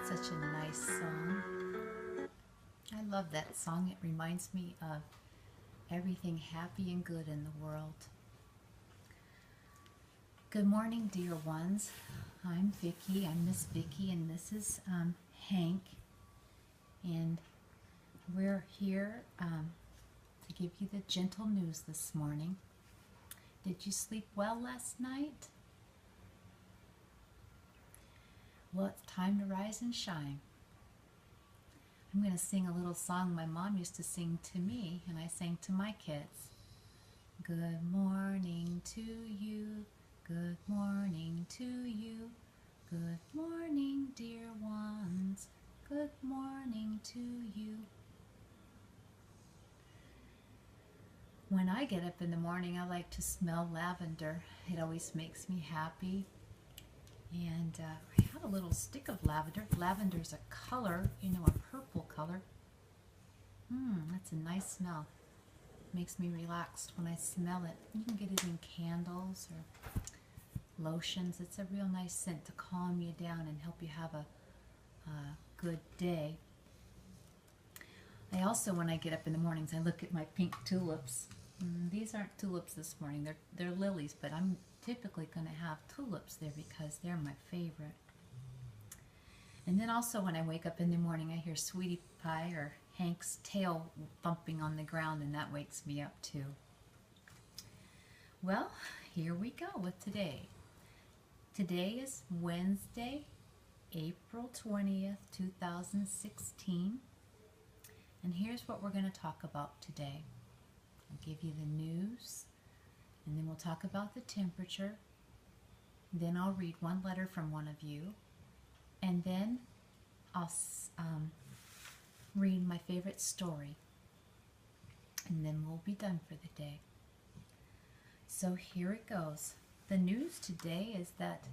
Such a nice song. I love that song. It reminds me of everything happy and good in the world. Good morning, dear ones. I'm Vicki. I'm Miss Vicki, and this is Hank. And we're here to give you the gentle news this morning. Did you sleep well last night? Well, it's time to rise and shine. I'm going to sing a little song my mom used to sing to me, and I sang to my kids. Good morning to you. Good morning to you. Good morning, dear ones. Good morning to you. When I get up in the morning, I like to smell lavender. It always makes me happy. And I have a little stick of lavender. Lavender's a color, you know, a purple color. That's a nice smell. Makes me relaxed when I smell it. You can get it in candles or lotions. It's a real nice scent to calm you down and help you have a good day. I also, when I get up in the mornings, I look at my pink tulips. These aren't tulips this morning. They're lilies, but I'm typically going to have tulips there because they're my favorite. And then also when I wake up in the morning, I hear Sweetie Pie or Hank's tail thumping on the ground, and that wakes me up too. Well, here we go with today. Today is Wednesday, April 20th, 2016. And here's what we're going to talk about today. I'll give you the news, and then we'll talk about the temperature. Then I'll read one letter from one of you, and then I'll read my favorite story, and then we'll be done for the day. So here it goes. The news today is that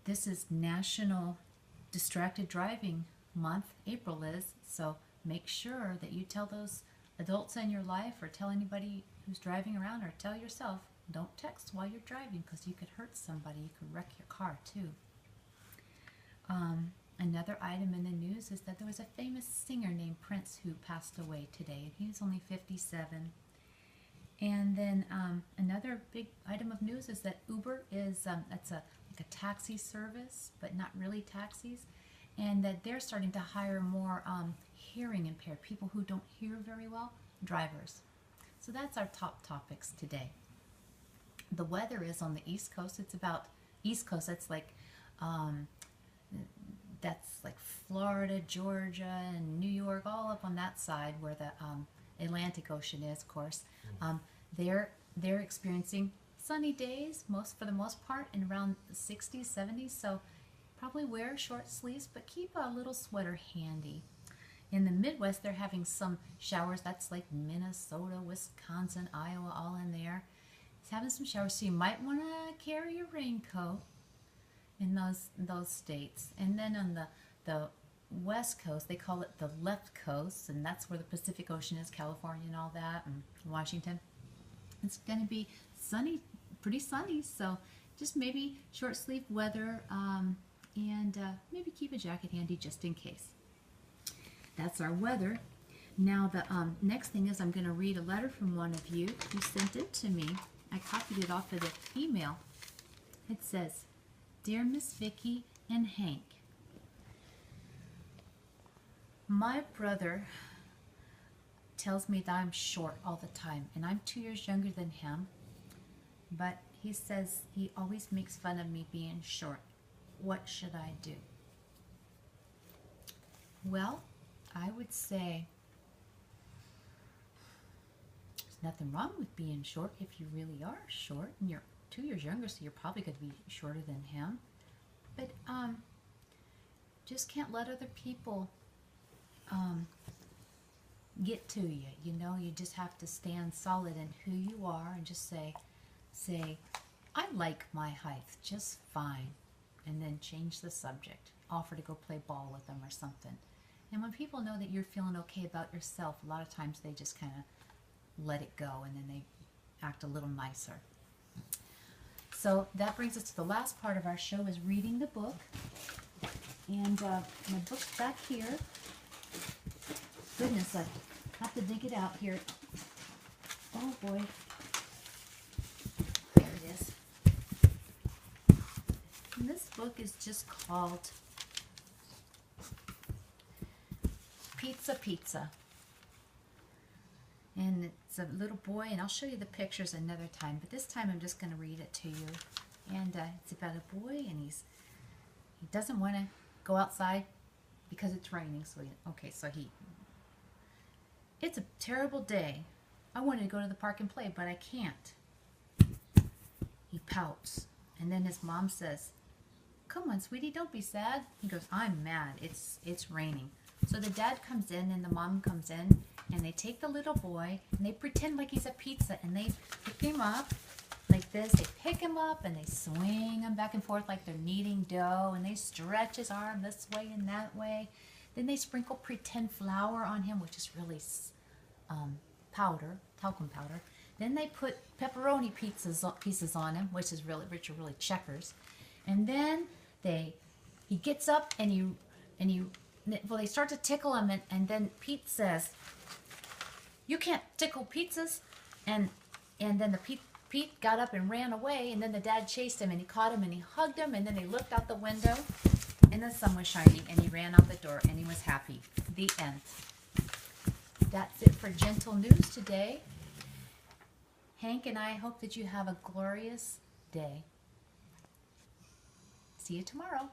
this is National Distracted Driving Month. April is, so make sure that you tell those adults in your life, or tell anybody who's driving around, or tell yourself, don't text while you're driving because you could hurt somebody. You could wreck your car too. Another item in the news is that there was a famous singer named Prince who passed away today, and he was only 57. And then another big item of news is that Uber is that's like a taxi service, but not really taxis, and that they're starting to hire more hearing impaired people who don't hear very well, drivers. So that's our top topics today. The weather is on the East Coast. It's about East Coast. That's like Florida, Georgia, and New York, all up on that side where the Atlantic Ocean is, of course. They're experiencing sunny days for the most part, and around the 60s, 70s. So probably wear short sleeves, but keep a little sweater handy. In the Midwest, they're having some showers. That's like Minnesota, Wisconsin, Iowa, all in there. It's having some showers, so you might want to carry a raincoat in those states. And then on the West Coast, they call it the left coast, and that's where the Pacific Ocean is, California and all that, and Washington. It's going to be sunny, pretty sunny, so just maybe short sleeve weather, and maybe keep a jacket handy just in case. That's our weather. Now the next thing is I'm going to read a letter from one of you who sent it to me. I copied it off of the email. It says, Dear Miss Vicki and Hank, my brother tells me that I'm short all the time, and I'm 2 years younger than him, but he says he always makes fun of me being short. What should I do? Well, I would say there's nothing wrong with being short if you really are short, and you're 2 years younger, so you're probably going to be shorter than him. But just can't let other people get to you. You know, you just have to stand solid in who you are and just say, I like my height just fine, and then change the subject. Offer to go play ball with them or something. And when people know that you're feeling okay about yourself, a lot of times they just kind of let it go, and then they act a little nicer. So that brings us to the last part of our show, is reading the book. And my book's back here. Goodness, I have to dig it out here. Oh boy. There it is. And this book is just called Pizza Pizza. And it's a little boy, and I'll show you the pictures another time, but this time I'm just going to read it to you. And it's about a boy, and he doesn't want to go outside because it's raining. So it's a terrible day. I wanted to go to the park and play, but I can't. He pouts, and then his mom says, "Come on, sweetie, don't be sad." He goes, "I'm mad. It's raining." So the dad comes in and the mom comes in, and they take the little boy and they pretend like he's a pizza, and they pick him up like this. They pick him up and they swing him back and forth like they're kneading dough, and they stretch his arm this way and that way. Then they sprinkle pretend flour on him, which is really powder, talcum powder. Then they put pepperoni pieces on him, which are really checkers. And then he gets up and they start to tickle him, and then Pete says, "You can't tickle pizzas." And then Pete got up and ran away, and then the dad chased him, and he caught him and he hugged him, and then they looked out the window and the sun was shining, and he ran out the door and he was happy. The end. That's it for Gentle News today. Hank and I hope that you have a glorious day. See you tomorrow.